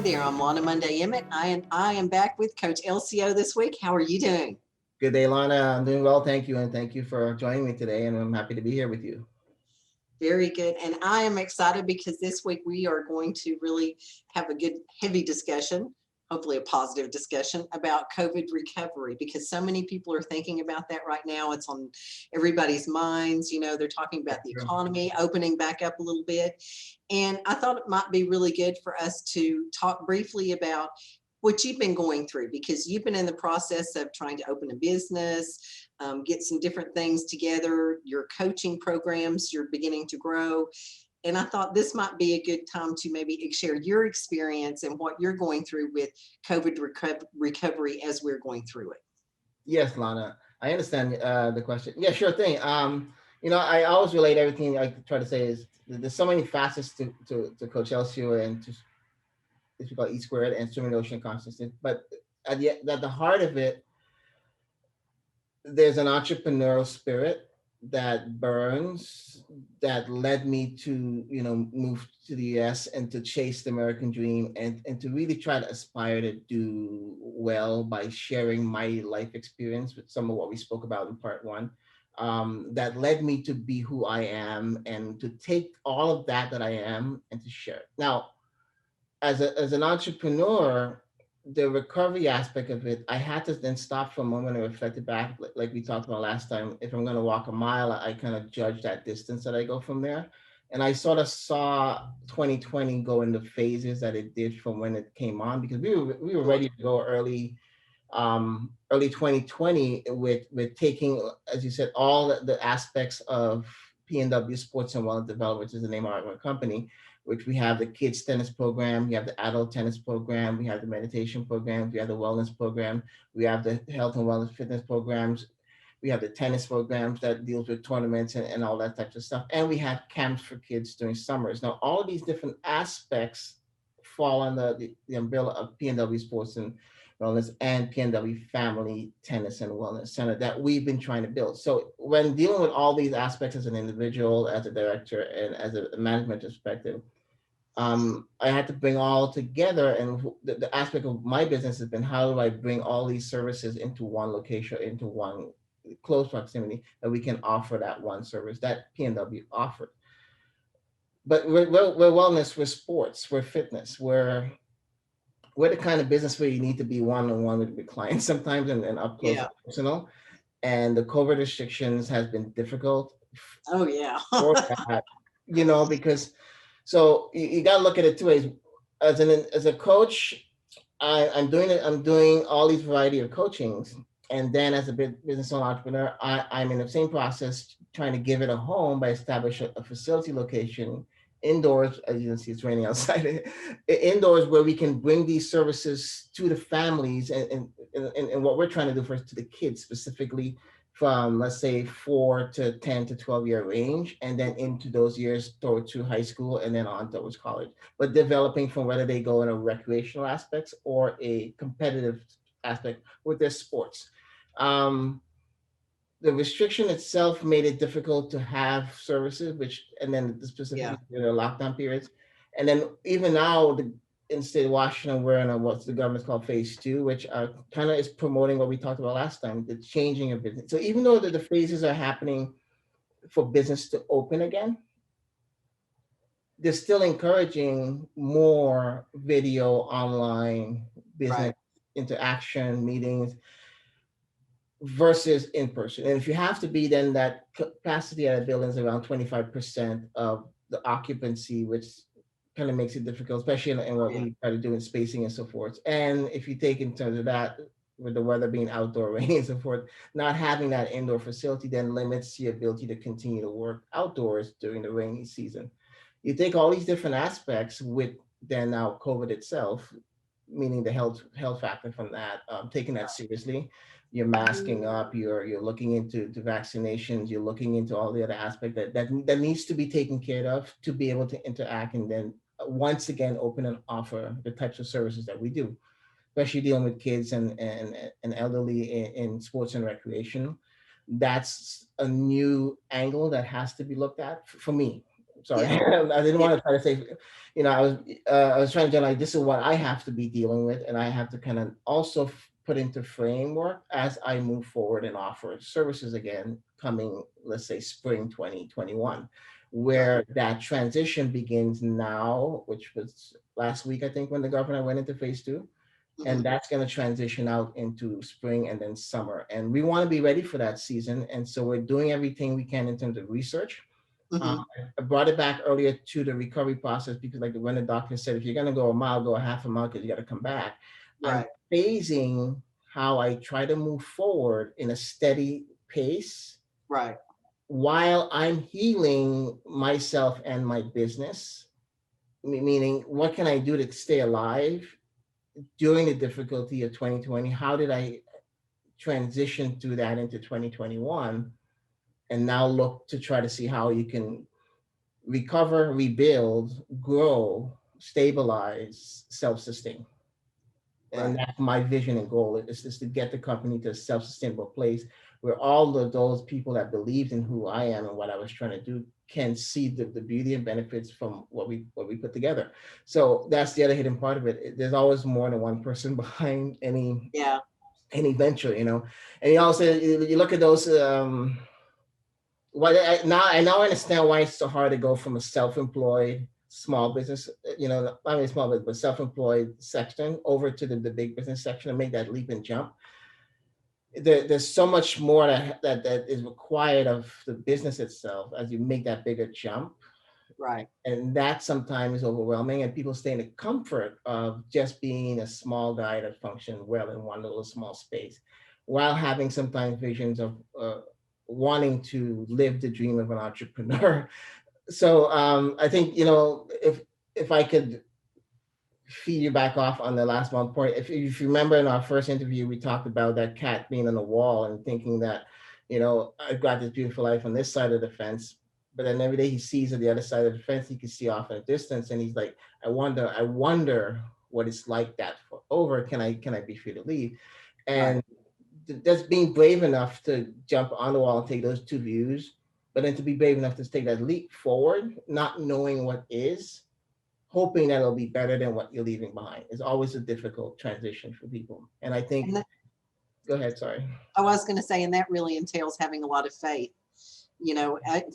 there, I'm Lana Monday Emmett. I am back with Coach LCO this week. How are you doing? Good day, Lana. I'm doing well, thank you, and thank you for joining me today. And I'm happy to be here with you. Very good. And I am excited because this week we are going to really have a good, heavy discussion, hopefully a positive discussion about COVID recovery, because so many people are thinking about that right now. It's on everybody's minds. You know, they're talking about the Sure. economy opening back up a little bit. And I thought it might be really good for us to talk briefly about what you've been going through, because you've been in the process of trying to open a business, get some different things together. Your coaching programs, you're beginning to grow. And I thought this might be a good time to maybe share your experience and what you're going through with COVID recovery as we're going through it. Yes, Lana. I understand the question. Yeah, sure thing. I always relate everything I try to say is there's so many facets to Coach LCU and to what we call E squared and swimming ocean consciousness. But at the heart of it, there's an entrepreneurial spirit that burns that led me to move to the US and to chase the American dream and to really try to aspire to do well by sharing my life experience with some of what we spoke about in part one. That led me to be who I am and to take all of that I am and to share it. Now, as an entrepreneur, the recovery aspect of it, I had to then stop for a moment and reflect it back, like we talked about last time. If I'm going to walk a mile, I kind of judge that distance that I go from there. And I sort of saw 2020 go in the phases that it did from when it came on, because we were ready to go early 2020 with taking, as you said, all the aspects of PNW Sports and Wellness Development, which is the name of our company, which we have the kids tennis program, we have the adult tennis program, we have the meditation program, we have the wellness program, we have the health and wellness fitness programs, we have the tennis programs that deals with tournaments and all that types of stuff. And we have camps for kids during summers. Now, all of these different aspects fall under the umbrella of PNW Sports and Wellness and PNW Family Tennis and Wellness Center that we've been trying to build. So when dealing with all these aspects as an individual, as a director, and as a management perspective, I had to bring all together. And the aspect of my business has been, how do I bring all these services into one location, into one close proximity that we can offer that one service that PNW offered. But we're wellness, we're sports, we're fitness, we're the kind of business where you need to be one-on-one with clients sometimes and up close Yeah. and personal. And the COVID restrictions has been difficult Oh, yeah. for that, because so you got to look at it two ways. As a coach, I'm doing it. I'm doing all these variety of coachings, and then as a business owner entrepreneur, I'm in the same process trying to give it a home by establishing a facility location indoors. As you can see, it's raining outside. Indoors, where we can bring these services to the families, and what we're trying to do first to the kids specifically, from let's say 4 to 10 to 12-year range, and then into those years toward to high school and then on towards college, but developing from whether they go in a recreational aspects or a competitive aspect with their sports. Um, the restriction itself made it difficult to have services, which, and then Yeah. specifically during the lockdown periods. And then even now, in the state of Washington, we're in what's the government's called phase two, which kind of is promoting what we talked about last time, the changing of business. So even though the phases are happening for business to open again, they're still encouraging more video, online business Right. interaction, meetings versus in person. And if you have to be, then that capacity at a building is around 25% of the occupancy, which kind of makes it difficult, especially in Oh, what yeah. we try to do in spacing and so forth. And if you take in terms of that, with the weather being outdoor, rain and so forth, not having that indoor facility then limits your ability to continue to work outdoors during the rainy season. You take all these different aspects with then now COVID itself, meaning the health factor from that, taking that seriously. You're masking up. You're looking into the vaccinations. You're looking into all the other aspect that needs to be taken care of to be able to interact and then once again open and offer the types of services that we do, especially dealing with kids and elderly in sports and recreation. That's a new angle that has to be looked at for me. sorry, Yeah. I didn't Yeah. want to try to say, I was trying to like, this is what I have to be dealing with, and I have to kind of also put into framework as I move forward and offer services again, coming, let's say, spring 2021, Right. where that transition begins now, which was last week, I think, when the governor went into phase two, and Hmm. that's going to transition out into spring and then summer, and we want to be ready for that season, and so we're doing everything we can in terms of research. uh, Hmm. I brought it back earlier to the recovery process because, like when the doctor said, if you're going to go a mile, go a half a mile because you got to come back. I'm Right. phasing how I try to move forward in a steady pace Right. while I'm healing myself and my business. Meaning, what can I do to stay alive during the difficulty of 2020? How did I transition through that into 2021? And now look to try to see how you can recover, rebuild, grow, stabilize, self-sustain. And Right. that's my vision and goal is just to get the company to a self-sustainable place where all of those people that believed in who I am and what I was trying to do can see the beauty and benefits from what we put together. So that's the other hidden part of it. There's always more than one person behind Yeah. any venture. And you also you look at those what I now understand why it's so hard to go from a self-employed small business, I mean small business, but self-employed section over to the big business section and make that leap and jump. There's so much more that is required of the business itself as you make that bigger jump. Right. And that sometimes is overwhelming, and people stay in the comfort of just being a small guy that functions well in one little small space, while having sometimes visions of wanting to live the dream of an entrepreneur. So I think if I could feed you back off on the last one point. If you remember in our first interview, we talked about that cat being on the wall and thinking that, I've got this beautiful life on this side of the fence. But then every day he sees on the other side of the fence, he can see off in the distance. And he's like, I wonder what it's like that for over. Can I be free to leave? Right. And just being brave enough to jump on the wall and take those two views, but then to be brave enough to take that leap forward, not knowing what is, hoping that it'll be better than what you're leaving behind is always a difficult transition for people. And I think, And that, go ahead, sorry. I was going to say, and that really entails having a lot of faith.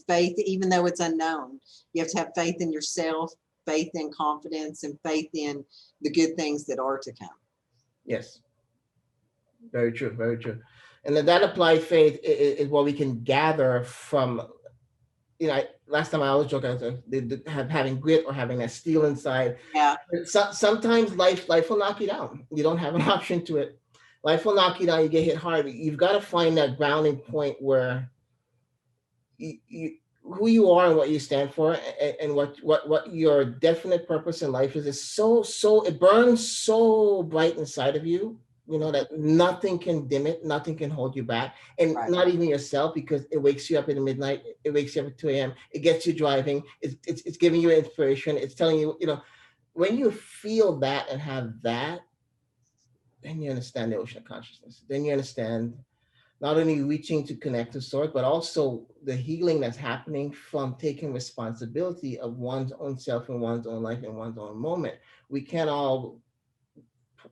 Faith, even though it's unknown, you have to have faith in yourself, faith in confidence, and faith in the good things that are to come. Yes, very true, very true. And then that applied faith is what we can gather from, last time I always joke, I was having grit or having that steel inside. Yeah. Sometimes life will knock you down. You don't have an option to it. Life will knock you down. You get hit hard. You've got to find that grounding point where you who you are and what you stand for, and what your definite purpose in life is so it burns so bright inside of you, Mhm. that nothing can dim it, nothing can hold you back, and Right. not even yourself, because it wakes you up in the midnight, it wakes you up at 2 a.m., it gets you driving, it's giving you inspiration, it's telling you, when you feel that and have that, then you understand the ocean of consciousness, then you understand not only reaching to connect to source, but also the healing that's happening from taking responsibility of one's own self and one's own life in one's own moment. We can't all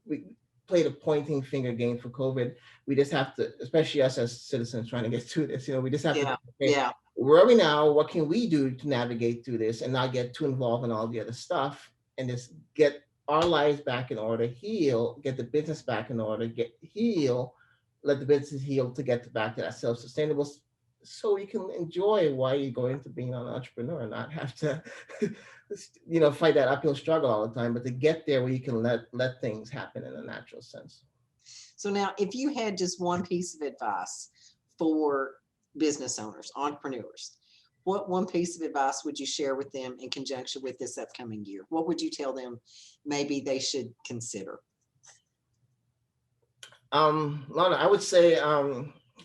we play the pointing finger game for COVID. We just have to, especially us as citizens trying to get through this, we just have to, Yeah. okay, Yeah. where are we now? What can we do to navigate through this and not get too involved in all the other stuff, and just get our lives back in order, heal, get the business back in order, let the business heal to get back to that self-sustainable, so you can enjoy why you go into being an entrepreneur and not have to fight that uphill struggle all the time, but to get there where you can let things happen in a natural sense. So now, if you had just one piece of advice for business owners, entrepreneurs, what one piece of advice would you share with them in conjunction with this upcoming year? What would you tell them maybe they should consider? Lana, I would say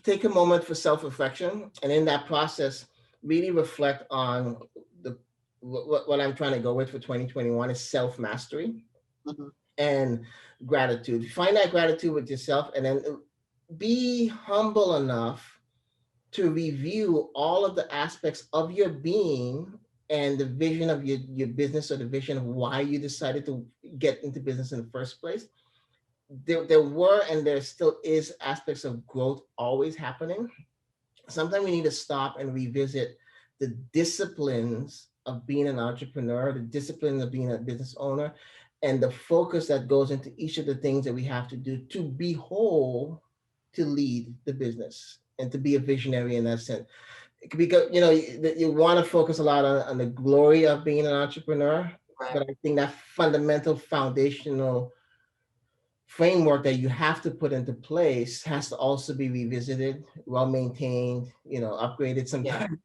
take a moment for self-reflection, and in that process, really reflect on the what I'm trying to go with for 2021 is self-mastery Mhm. and gratitude. Find that gratitude with yourself, and then be humble enough to review all of the aspects of your being and the vision of your business, or the vision of why you decided to get into business in the first place, there were and there still is aspects of growth always happening. Sometimes we need to stop and revisit the disciplines of being an entrepreneur, the discipline of being a business owner, and the focus that goes into each of the things that we have to do to be whole, to lead the business and to be a visionary in that sense. Because you want to focus a lot on the glory of being an entrepreneur, Right. but I think that fundamental foundational framework that you have to put into place has to also be revisited, well maintained, upgraded Yeah. sometimes.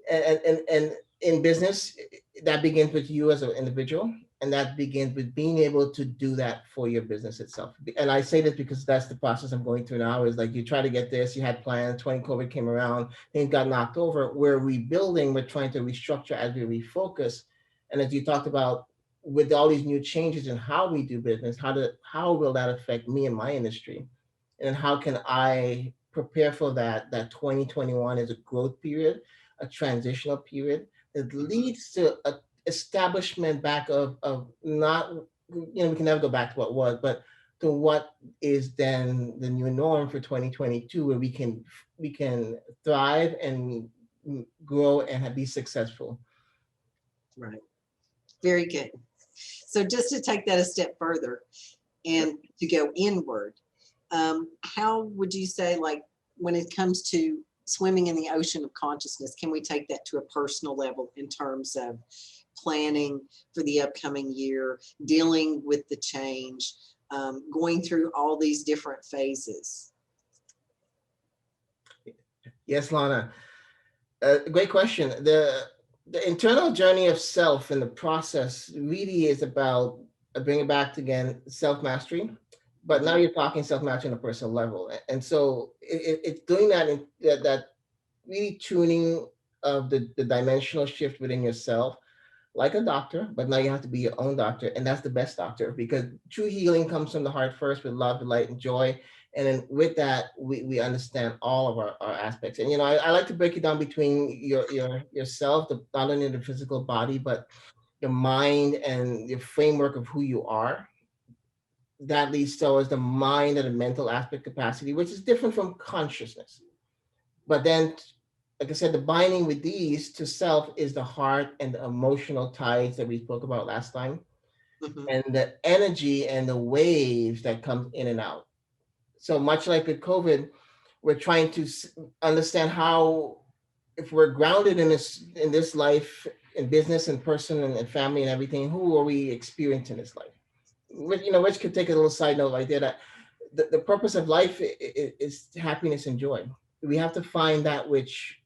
And in business, that begins with you as an individual, and that begins with being able to do that for your business itself. And I say this because that's the process I'm going through now. Is like, you try to get this, you had plans, 20 COVID came around, things got knocked over. We're rebuilding, we're trying to restructure as we refocus. And as you talked about, with all these new changes in how we do business, how will that affect me and my industry? And how can I prepare for that 2021 is a growth period, a transitional period that Mhm. leads to a establishment back of not, we can never go back to what was, but to what is then the new norm for 2022, where we can thrive and grow and be successful. Right. Very good. So just to take that a step further and to go inward, how would you say, like, when it comes to swimming in the ocean of consciousness, can we take that to a personal level in terms of planning for the upcoming year, dealing with the change, going through all these different phases? Yes, Lana. Great question. The internal journey of self and the process really is about bringing back again self mastery. But now Mhm. you're talking self mastery on a personal level, and so it's doing that in that really tuning of the dimensional shift within yourself, like a doctor, but now you have to be your own doctor, and that's the best doctor, because true healing comes from the heart first, with love, delight, and joy. And then with that, we understand all of our aspects. And I like to break it down between yourself, not only the physical body, but the mind and the framework of who you are. That leads towards the mind and the mental aspect capacity, which is different from consciousness. But then, like I said, the binding with these to self is the heart and the emotional ties that we spoke about last time, Mhm. and the energy and the waves that come in and out. So much like with COVID, we're trying to understand how, if we're grounded in this life, in business and person and family and everything, who are we experiencing this life? Which could take a little side note right there, that the purpose of life is happiness and joy. We have to find that which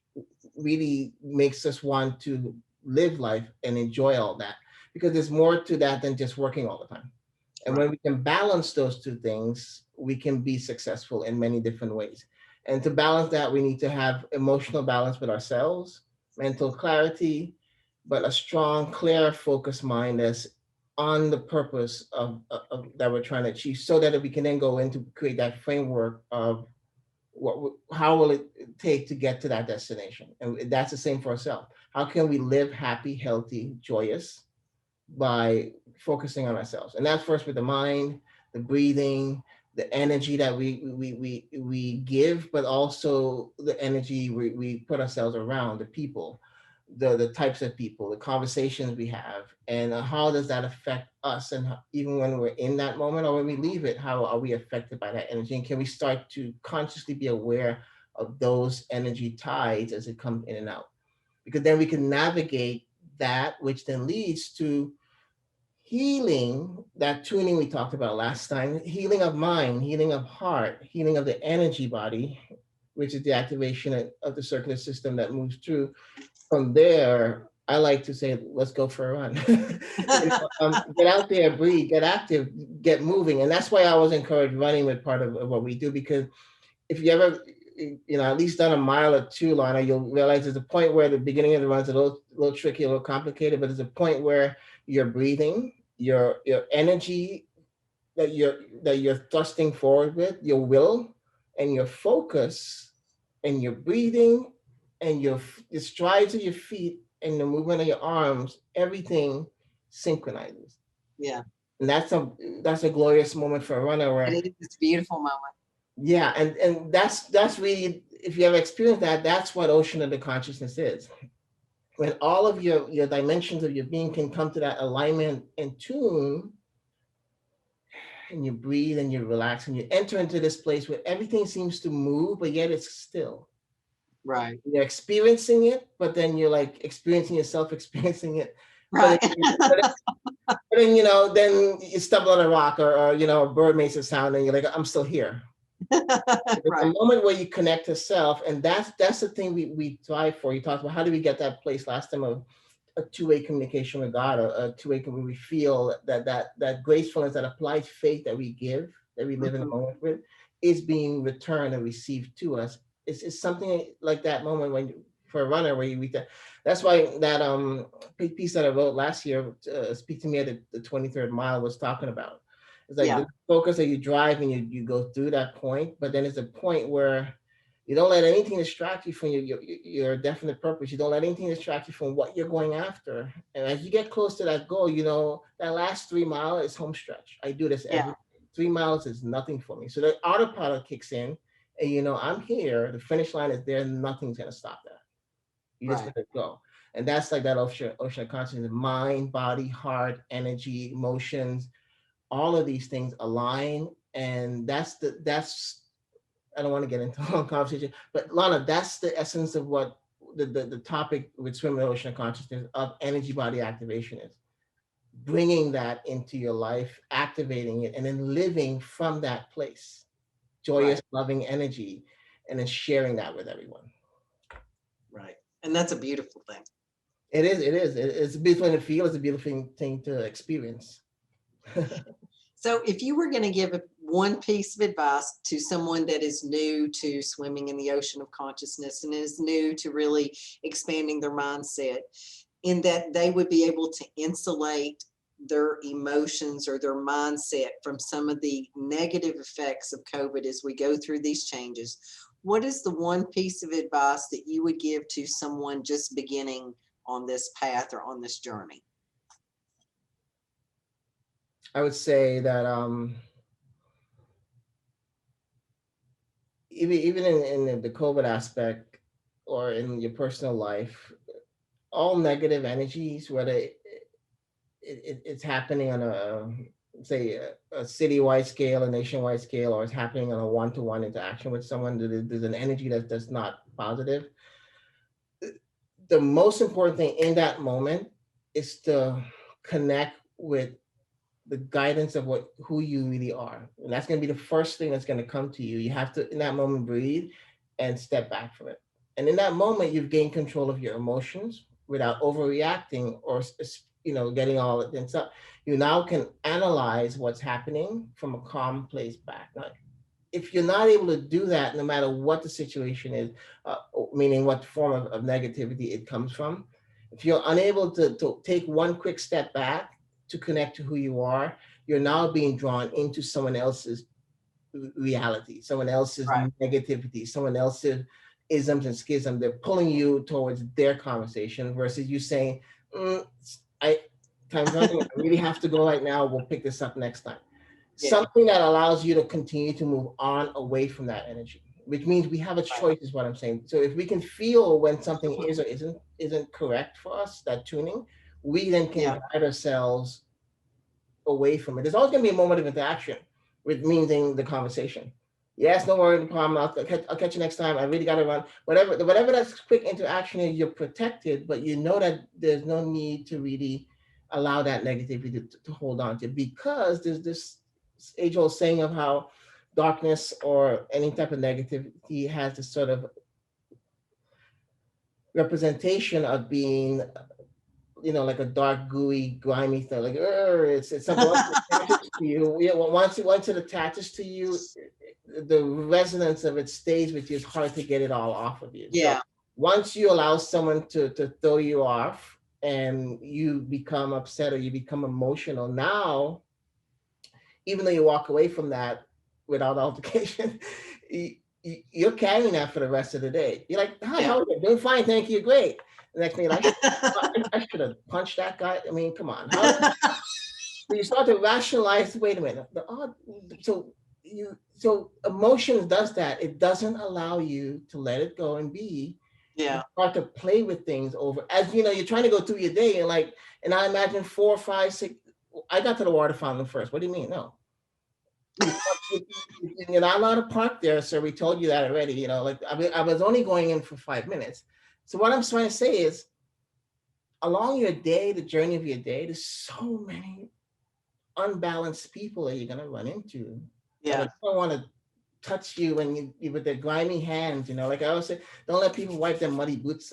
really makes us want to live life and enjoy all that, because there's more to that than just working all the time. And when Right. we can balance those two things, we can be successful in many different ways. And to balance that, we need to have emotional balance with ourselves, mental clarity, but a strong, clear, focused mind that's on the purpose of that we're trying to achieve, so that we can then go into create that framework of how will it take to get to that destination. And that's the same for ourselves. How can we live happy, healthy, joyous, by focusing on ourselves? And that's first with the mind, the breathing, the energy that we give, but also the energy we put ourselves around, the people, the types of people, the conversations we have, and how does that affect us? And even when we're in that moment or when we leave it, how are we affected by that energy? And can we start to consciously be aware of those energy tides as it comes in and out? Because then we can navigate that, which then leads to healing, that tuning we talked about last time, healing of mind, healing of heart, healing of the energy body, which is the activation of the circular system that moves through. From there, I like to say, let's go for a run. Get out there, breathe, get active, get moving. And that's why I always encourage running with part of what we do, because if you ever, at least done a mile or two, Lana, you'll realize there's a point where the beginning of the run's a little tricky, a little complicated, but there's a point where you're breathing, your energy that you're thrusting forward with, your will and your focus and your breathing and your strides of your feet and the movement of your arms, everything synchronizes. Yeah, And that's a glorious moment for a runner where, it is. It's a beautiful moment. yeah, and that's really, if you ever experienced that, that's what ocean of the consciousness is. When all of your dimensions of your being can come to that alignment and tune, and you breathe and you relax and you enter into this place where everything seems to move, but yet it's still. Right. You're experiencing it, but then you're like experiencing yourself experiencing it. But, Right. but then, then you stumble on a rock, or a bird makes a sound and you're like, I'm still here. It's a Right. moment where you connect to self, and that's the thing we thrive for. You talked about how do we get that place last time of a two-way communication with God, a two-way where we feel that gracefulness, that applied faith that we give, that we live in a Mhm. moment with, is being returned and received to us. It's something like that moment when for a runner where you read that. That's why that piece that I wrote last year, Speak to Me at the 23rd Mile, was talking about. It's like Yeah. the focus that you drive and you go through that point, but then there's a point where you don't let anything distract you from your definite purpose. You don't let anything distract you from what you're going after. And as you get close to that goal, that last 3 mile is home stretch. I do this Yeah. every 3 miles is nothing for me. So the autopilot kicks in, and I'm here. The finish line is there. Nothing's gonna stop that. You just Right. gotta go. And that's like that ocean of consciousness, mind, body, heart, energy, emotions, all of these things align. And that's I don't want to get into a long conversation, but Lana, that's the essence of what the topic with Swim in the Ocean of Consciousness of energy body activation is. Bringing that into your life, activating it, and then living from that place, joyous, Right. loving energy, and then sharing that with everyone. Right. And that's a beautiful thing. It's a beautiful thing to feel, it's a beautiful thing to experience. So if you were going to give one piece of advice to someone that is new to swimming in the ocean of consciousness and is new to really expanding their mindset, in that they would be able to insulate their emotions or their mindset from some of the negative effects of COVID as we go through these changes, what is the one piece of advice that you would give to someone just beginning on this path or on this journey? I would say that even in the COVID aspect or in your personal life, all negative energies, whether it's happening on say a citywide scale, a nationwide scale, or it's happening on a one-to-one interaction with someone, there's an energy that's not positive. The most important thing in that moment is to connect with the guidance of who you really are. And that's going to be the first thing that's going to come to you. You have to, in that moment, breathe and step back from it. And in that moment, you've gained control of your emotions without overreacting or getting all it and stuff. You now can analyze what's happening from a calm place back. Now, if you're not able to do that, no matter what the situation is, meaning what form of negativity it comes from, if you're unable to take one quick step back to connect to who you are, you're now being drawn into someone else's reality, someone else's Right. negativity, someone else's isms and schism. They're pulling you towards their conversation versus you saying, I time's running, I really have to go right now. We'll pick this up next time. Yeah. Something that allows you to continue to move on away from that energy, which means we have a Right. choice, is what I'm saying. So if we can feel when something is or isn't correct for us, that tuning, we then can Yeah. guide ourselves away from it. There's always going to be a moment of interaction, which means in the conversation. Yes, no worry, no problem. I'll catch you next time. I really got to run. Whatever that quick interaction is, you're protected, but you know that there's no need to really allow that negativity to hold on to, because there's this age-old saying of how darkness or any type of negativity has this sort of representation of being, like a dark, gooey, grimy thing. Like, it's something once it attaches to you. Yeah, well, once it attaches to you, the resonance of it stays with you. It's hard to get it all off of you. So Yeah. once you allow someone to throw you off and you become upset or you become emotional, now, even though you walk away from that without altercation, you're carrying that for the rest of the day. You're like, hi, Yeah. how are you? Doing fine, thank you, great. The next minute, I should have punched that guy. I mean, come on. How you start to rationalize, wait a minute, so so emotions does that. It doesn't allow you to let it go and be. You Yeah. start to play with things over as you know, you're trying to go through your day and like, and I imagine four, five, six. I got to the water fountain first. What do you mean? No. You, you're not allowed to park there, sir. We told you that already. You know, like I was only going in for 5 minutes. So what I'm trying to say is, along your day, the journey of your day, there's so many unbalanced people that you're gonna run into that Yeah. don't want to touch you when you with their grimy hands. You know, like I always say, don't let people wipe their muddy boots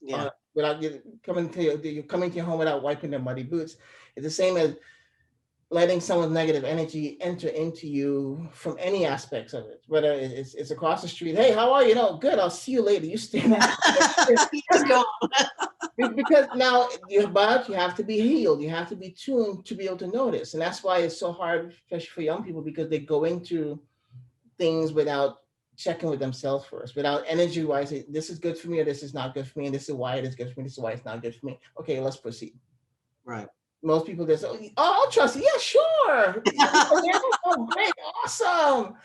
Yeah. without you coming to you coming to your home without wiping their muddy boots. It's the same as letting someone's negative energy enter into you from any aspects of it, whether it's across the street. Hey, how are you? No, good. I'll see you later. You stay there. Just go. Because now you have to be healed. You have to be tuned to be able to notice, and that's why it's so hard, especially for young people, because they go into things without checking with themselves first, without energy wise. This is good for me, or this is not good for me, and this is why it is good for me. This is why it's not good for me. Okay, let's proceed. Right. Most people just, oh, I'll trust you. Yeah, sure. Oh, great, awesome.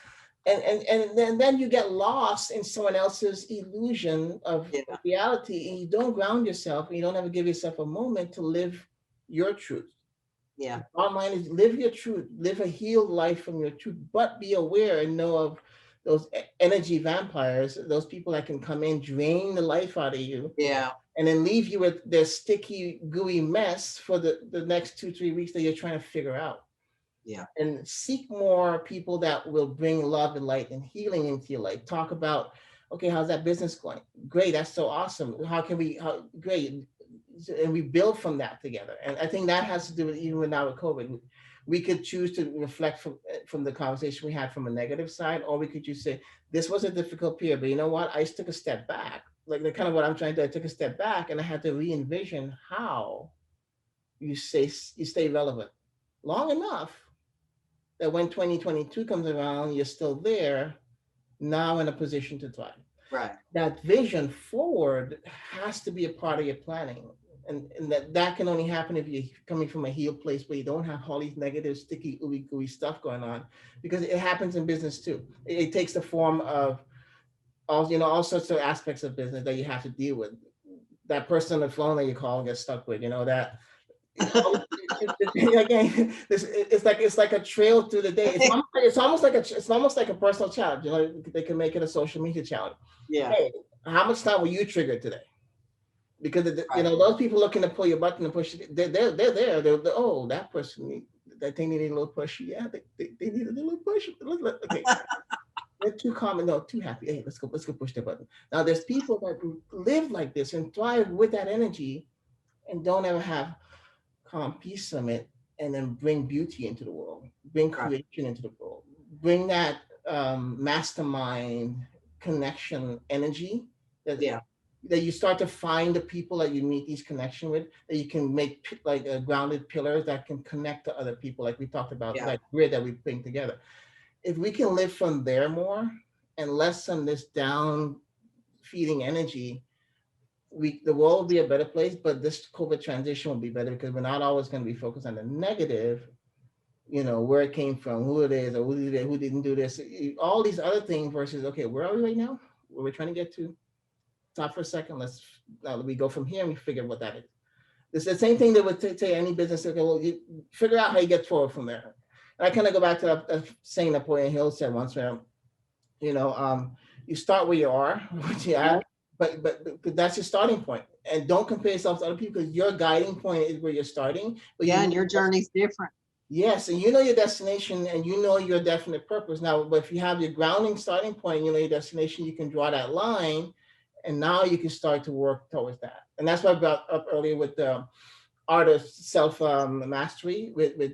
And then you get lost in someone else's illusion of Yeah. reality, and you don't ground yourself, and you don't ever give yourself a moment to live your truth. Yeah. Online is live your truth, live a healed life from your truth, but be aware and know of those energy vampires, those people that can come in, drain the life out of you, Yeah. and then leave you with their sticky, gooey mess for the next 2, 3 weeks that you're trying to figure out. Yeah. And seek more people that will bring love and light and healing into your life. Talk about, okay, how's that business going? Great, that's so awesome. How can we, how great. And we build from that together. And I think that has to do with even with now with COVID. We could choose to reflect from the conversation we had from a negative side, or we could just say, this was a difficult period, but you know what? I just took a step back. Like the kind of what I'm trying to do, I took a step back and I had to re-envision how you stay relevant long enough that when 2022 comes around, you're still there, now in a position to thrive. Right. That vision forward has to be a part of your planning. And that can only happen if you're coming from a healed place where you don't have all these negative, sticky, ooey gooey stuff going on, because it happens in business too. It takes the form of all sorts of aspects of business that you have to deal with. That person on the phone that you call and get stuck with, that again, it's like a trail through the day. It's almost like a personal challenge. They can make it a social media challenge. Yeah. Hey, how much time were you triggered today? Because Right. those people looking to pull your button and push it, they're there. Oh, that person, that they need a little push. Yeah, they need a little push. Okay, they're too calm and no, too happy. Hey, let's go push the button. Now there's people that live like this and thrive with that energy and don't ever have calm peace from it, and then bring beauty into the world, bring Right. creation into the world, bring that mastermind connection energy that Yeah. that you start to find the people that you meet these connection with, that you can make like a grounded pillars that can connect to other people, like we talked about, Yeah. that grid that we bring together. If we can live from there more and less on this down feeding energy, the world will be a better place, but this COVID transition will be better because we're not always going to be focused on the negative, where it came from, who it is, or who did it, who didn't do this, all these other things versus, okay, where are we right now? Where we're trying to get to? Stop for a second. Let's now we go from here and we figure what that is. It's the same thing that would say any business. Okay, well, you figure out how you get forward from there. And I kind of go back to that saying that Napoleon Hill said once, where you know, um, you start where you are, which you Yeah. are, but that's your starting point. And don't compare yourself to other people because your guiding point is where you're starting. But Yeah. And your journey's different. yes, and you know your destination and you know your definite purpose. Now, but if you have your grounding starting point, you know your destination, you can draw that line, and now you can start to work towards that. And that's what I brought up earlier with the art of self mastery, with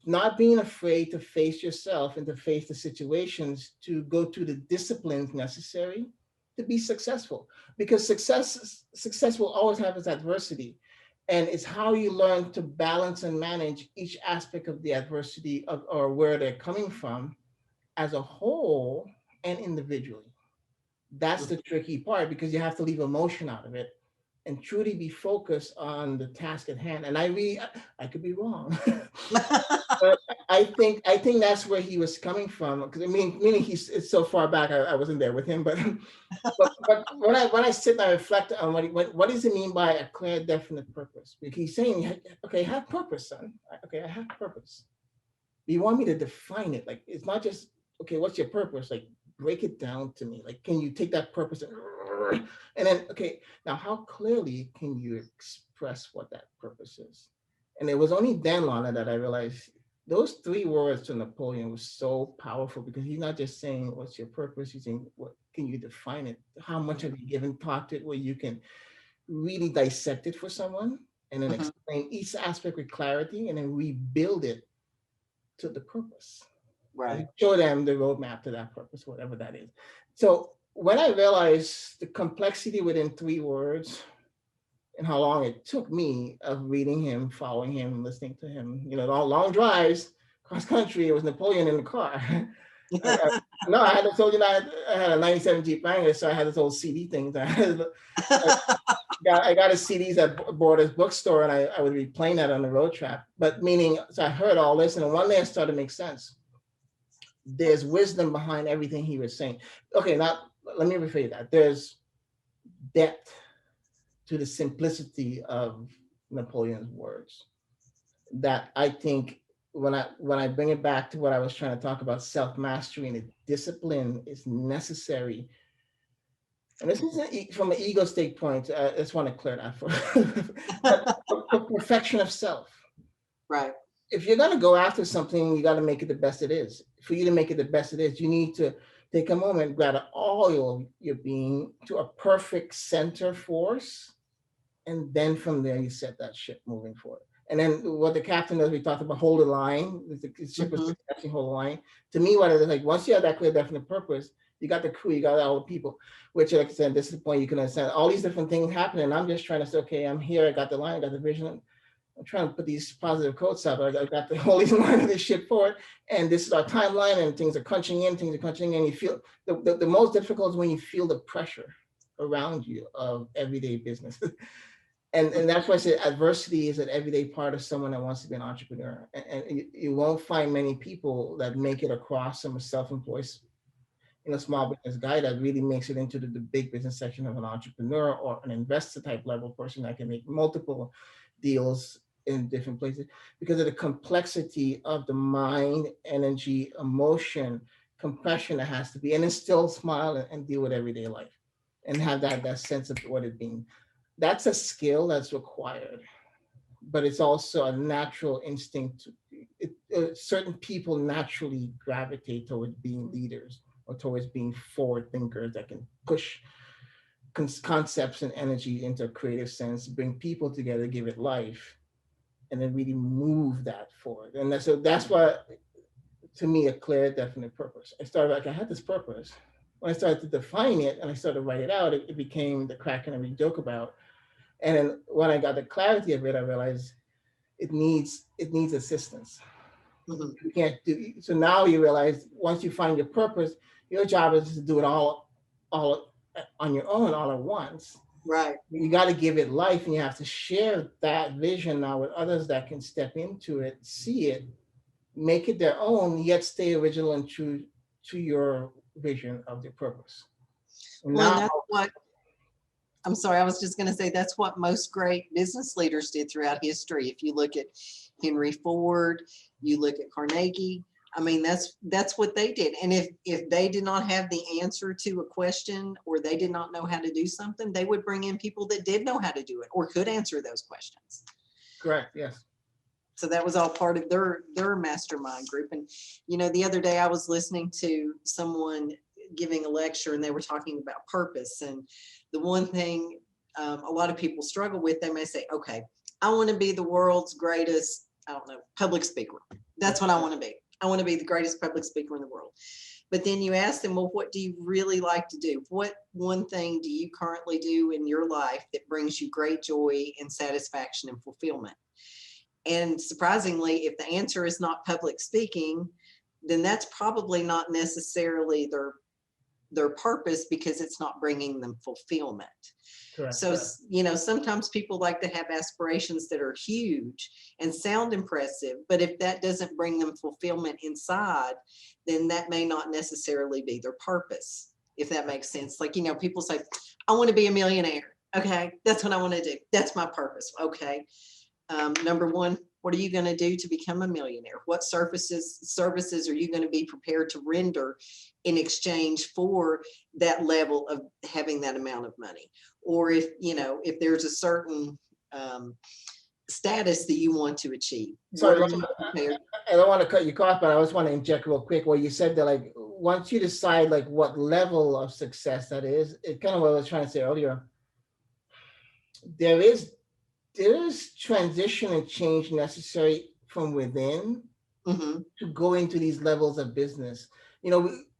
not being afraid to face yourself and to face the situations, to go through the disciplines necessary to be successful. Because success will always have its adversity, and it's how you learn to balance and manage each aspect of the adversity or where they're coming from as a whole and individually. That's the tricky part because you have to leave emotion out of it and truly be focused on the task at hand. And I could be wrong. But I think that's where he was coming from. Because I mean, meaning it's so far back, I wasn't there with him. But but when I sit and I reflect on what does it mean by a clear, definite purpose? Because he's saying, okay, have purpose, son. Okay, I have purpose. You want me to define it? Like it's not just okay. What's your purpose? Like break it down to me. Like can you take that purpose and then okay, now how clearly can you express what that purpose is? And it was only then, Lana, that I realized those three words to Napoleon was so powerful because he's not just saying what's your purpose. He's saying what can you define it? How much have you given thought to it where you can really dissect it for someone and then Mhm. explain each aspect with clarity and then rebuild it to the purpose Right. and show them the roadmap to that purpose, whatever that is. So when I realized the complexity within three words and how long it took me of reading him, following him, listening to him, long drives cross country, it was Napoleon in the car. No, I had told you that I had a 97 Jeep Wrangler, so I had this old CD thing. I got his CDs at Borders bookstore, and I would be playing that on the road trip. But meaning, so I heard all this, and one day it started to make sense. There's wisdom behind everything he was saying. Okay, now let me rephrase that. There's depth to the simplicity of Napoleon's words that I think when I bring it back to what I was trying to talk about, self-mastery and discipline is necessary. And this isn't from an ego standpoint. I just want to clear that for perfection of self. Right. If you're going to go after something, you got to make it the best it is. For you to make it the best it is, you need to take a moment, gather all your being to a perfect center force. And then from there, you set that ship moving forward. And then what the captain does, we talked about hold the line. The ship was actually hold the line. To me, what it is like, once you have that clear, definite purpose, you got the crew, you got all the people, which, like I said, this is the point you can understand all these different things happening. I'm just trying to say, okay, I'm here. I got the line, I got the vision. I'm trying to put these positive quotes up. I got the whole line of this shit forward. And this is our timeline, and things are crunching in, You feel the most difficult is when you feel the pressure around you of everyday business. And that's why I say adversity is an everyday part of someone that wants to be an entrepreneur. And you won't find many people that make it across from a self-employed, small business guy that really makes it into the big business section of an entrepreneur or an investor type level person that can make multiple deals in different places because of the complexity of the mind, energy, emotion, compression that has to be, and then still smile and deal with everyday life and have that sense of what it means. That's a skill that's required, but it's also a natural instinct. Certain people naturally gravitate towards being leaders or towards being forward thinkers that can push concepts and energy into a creative sense, bring people together, give it life, and then really move that forward. And so that's why, to me, a clear, definite purpose. I started like I had this purpose. When I started to define it and I started to write it out, it became the Kraken and we joke about. And then when I got the clarity of it, I realized it needs assistance. Mhm. You can't do so. Now you realize once you find your purpose, your job is to do it all on your own, all at once. Right. You got to give it life, and you have to share that vision now with others that can step into it, see it, make it their own, yet stay original and true to your vision of the purpose. And Well, and now, that's what I'm sorry, I was just going to say that's what most great business leaders did throughout history. If you look at Henry Ford, you look at Carnegie, I mean, that's what they did. And if they did not have the answer to a question or they did not know how to do something, they would bring in people that did know how to do it or could answer those questions. correct, yes. So that was all part of their mastermind group. And the other day I was listening to someone giving a lecture and they were talking about purpose. And the one thing a lot of people struggle with, they may say, okay, I want to be the world's greatest, I don't know, public speaker. That's what I want to be. I want to be the greatest public speaker in the world. But then you ask them, well, what do you really like to do? What one thing do you currently do in your life that brings you great joy and satisfaction and fulfillment? And surprisingly, if the answer is not public speaking, then that's probably not necessarily their purpose because it's not bringing them fulfillment. Correct, So, correct. sometimes people like to have aspirations that are huge and sound impressive, but if that doesn't bring them fulfillment inside, then that may not necessarily be their purpose, if that makes sense. Like, people say, I want to be a millionaire. Okay, that's what I want to do. That's my purpose. Okay. Number one, what are you going to do to become a millionaire? What services are you going to be prepared to render in exchange for that level of having that amount of money? Or if there's a certain um, status that you want to achieve, what Sorry, are Laura, you prepared? I don't want to cut you off, but I just want to inject real quick where you said that like once you decide like what level of success that is, it kind of what I was trying to say earlier. There is there is transition and change necessary from within Hmm. to go into these levels of business.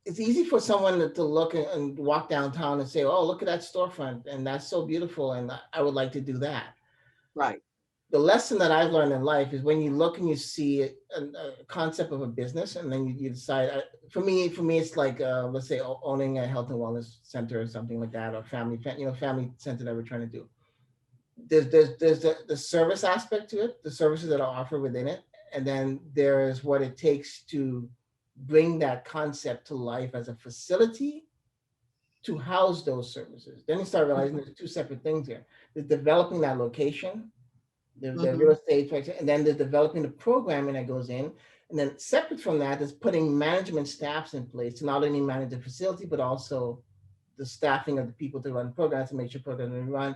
It's easy for someone to look and walk downtown and say, "Oh, look at that storefront, and that's so beautiful, and I would like to do that." Right. The lesson that I've learned in life is when you look and you see a concept of a business, and then you decide. For me, it's like let's say owning a health and wellness center or something like that, or family center that we're trying to do. There's the service aspect to it, the services that are offered within it, and then there's what it takes to bring that concept to life as a facility to house those services. Then you start realizing there's two separate things here. There's developing that location, the real Hmm. estate, and then there's developing the programming that goes in. And then separate from that is putting management staffs in place to not only manage the facility, but also the staffing of the people to run programs to make sure programs are run.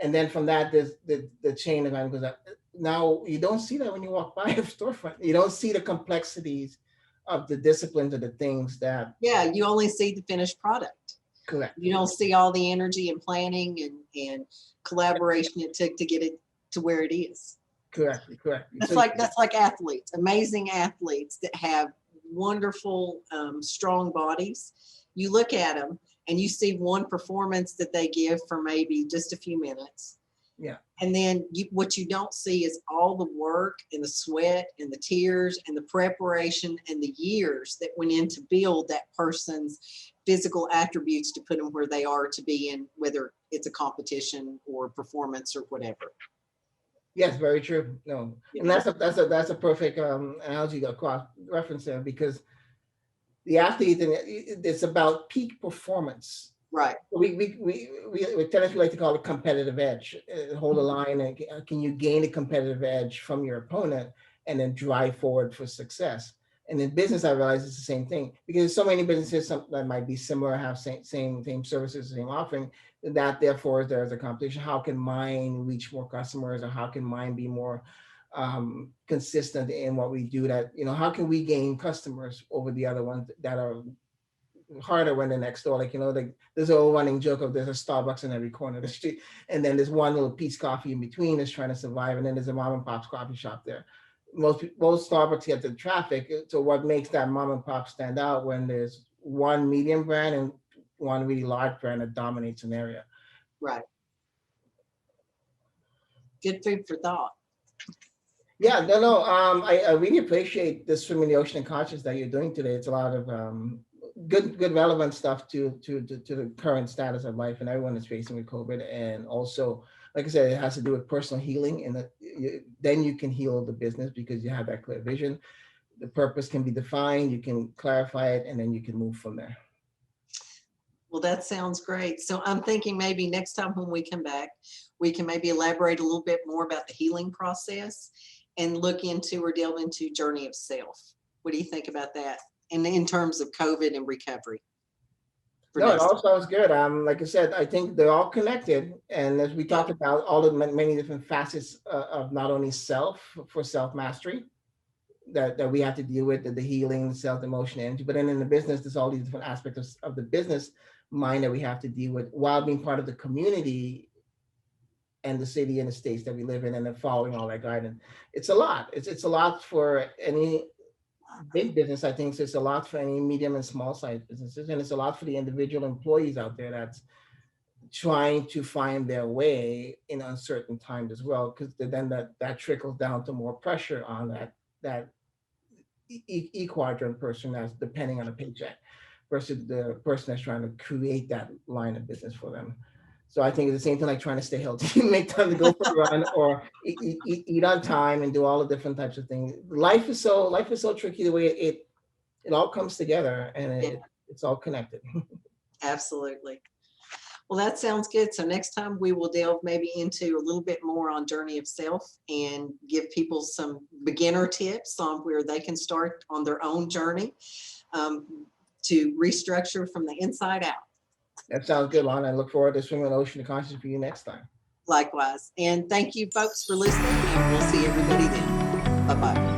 And then from that, there's the chain of goes up. Now you don't see that when you walk by a storefront. You don't see the complexities of the disciplines of the things that Yeah, you only see the finished product. correct, You don't see all the energy and planning and collaboration it took to get it to where it is. correctly. That's So like athletes, amazing athletes that have wonderful, strong bodies. You look at them and you see one performance that they give for maybe just a few minutes. yeah, And then what you don't see is all the work and the sweat and the tears and the preparation and the years that went in to build that person's physical attributes to put them where they are to be in, whether it's a competition or performance or whatever. yes, very true. No, You and know, that's a perfect analogy across reference there because the athlete and it's about peak performance. right. We tennis we like to call it competitive edge. Hold a line and can you gain a competitive edge from your opponent and then drive forward for success. And in business, I realize it's the same thing because so many businesses that might be similar, have same services, same offering. That therefore there's a competition. How can mine reach more customers, or how can mine be more consistent in what we do? That how can we gain customers over the other ones that are harder when they're next door. Like there's a old running joke of there's a Starbucks in every corner of the street, and then there's one little Peace Coffee in between that's trying to survive, and then there's a mom and pop's coffee shop there. Most Starbucks get the traffic. So what makes that mom and pop stand out when there's one medium brand and one really large brand that dominates an area? Right. Good food for thought. Yeah, no. I really appreciate this swimming the ocean and conscious that you're doing today. It's a lot of good relevant stuff to the current status of life and everyone is facing with COVID, and also, like I said, it has to do with personal healing, and that then you can heal the business because you have that clear vision. The purpose can be defined, you can clarify it, and then you can move from there. Well, that sounds great. So I'm thinking maybe next time when we come back, we can maybe elaborate a little bit more about the healing process and look into or delve into journey of self. What do you think about that? And in terms of COVID and recovery for No, it next all time. sounds good. Like I said, I think they're all connected. And as we Yeah. talked about, all the many different facets of not only self for self mastery that we have to deal with, the healing, the self, emotion, energy, but then in the business, there's all these different aspects of the business mind that we have to deal with while being part of the community and the city and the states that we live in, and then following all that guidance. It's a lot. It's a lot for any big business. I think it's a lot for any medium and small size businesses, and it's a lot for the individual employees out there that's trying to find their way in uncertain times as well, because then that trickles down to more pressure on that quadrant person that's depending on a paycheck versus the person that's trying to create that line of business for them. So I think it's the same thing like trying to stay healthy, make time to go for a run or eat on time and do all the different types of things. Life is so tricky the way it all comes together and Yeah, it's all connected. absolutely. Well, that sounds good. So next time we will delve maybe into a little bit more on journey of self and give people some beginner tips on where they can start on their own journey um, to restructure from the inside out. That sounds good, Lon. I look forward to swimming the ocean of consciousness for you next time. Likewise. And thank you folks for listening, and we'll see everybody then. Bye-bye.